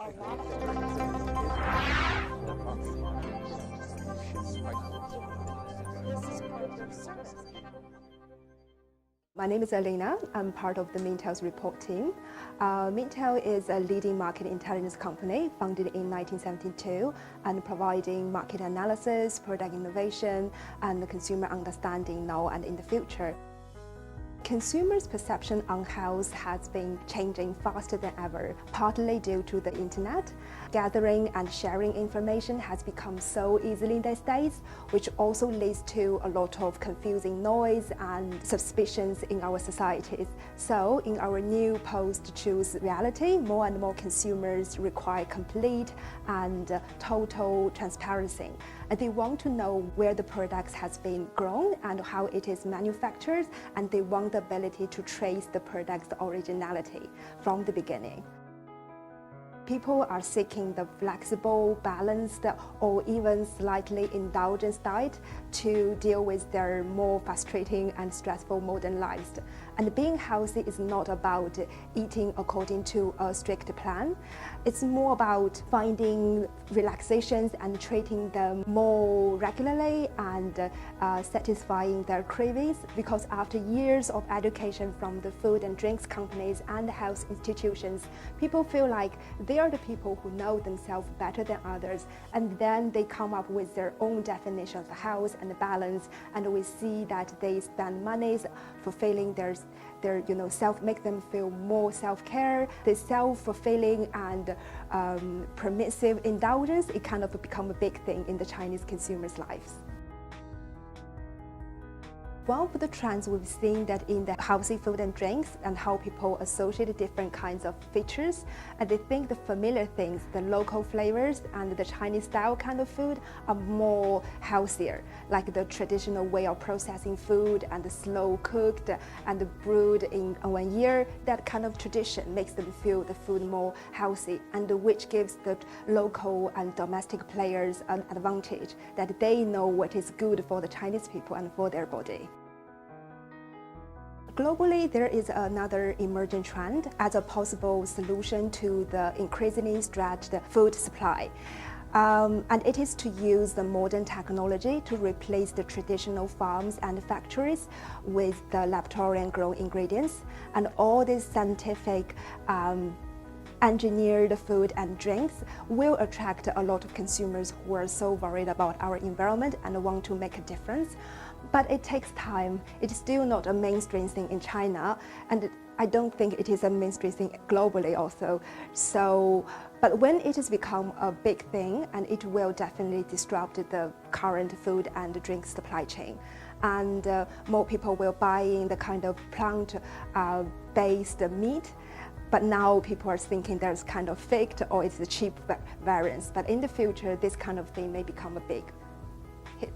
My name is Alina. I'm part of the Mintel's report team. Mintel is a leading market intelligence company founded in 1972 and providing market analysis, product innovation, and consumer understanding now and in the future. Consumers' perception on health has been changing faster than ever, partly due to the internet. Gathering and sharing information has become so easily these days, which also leads to a lot of confusing noise and suspicions in our societies. So, in our new post-truth reality, more and more consumers require complete and total transparency. And they want to know where the products has been grown and how it is manufactured, and they want the ability to trace the product's originality from the beginning. People are seeking the flexible, balanced, or even slightly indulgent diet to deal with their more frustrating and stressful modern lives. And being healthy is not about eating according to a strict plan. It's more about finding relaxations and treating them more regularly and satisfying their cravings, because after years of education from the food and drinks companies and health institutions, people feel like they are the people who know themselves better than others, and then they come up with their own definition of health and balance, and we see that they spend money fulfilling their make them feel more self-care. The self-fulfilling and permissive indulgence, it kind of become a big thing in the Chinese consumers' lives. One of the trends we've seen that in the healthy food and drinks and how people associate different kinds of features, and they think the familiar things, the local flavors and the Chinese style kind of food are more healthier, like the traditional way of processing food and the slow cooked and brewed in 1 year. That kind of tradition makes them feel the food more healthy, and which gives the local and domestic players an advantage that they know what is good for the Chinese people and for their body. Globally, there is another emerging trend as a possible solution to the increasingly stretched food supply. And it is to use the modern technology to replace the traditional farms and factories with the laboratory-grown ingredients. And all these scientific engineered food and drinks will attract a lot of consumers who are so worried about our environment and want to make a difference. But it takes time. It's still not a mainstream thing in China, and I don't think it is a mainstream thing globally also. But when it has become a big thing, and it will definitely disrupt the current food and drink supply chain. And more people will buy in the kind of plant-based meat. But now people are thinking there's kind of faked or it's the cheap variants. But in the future, this kind of thing may become a big hit.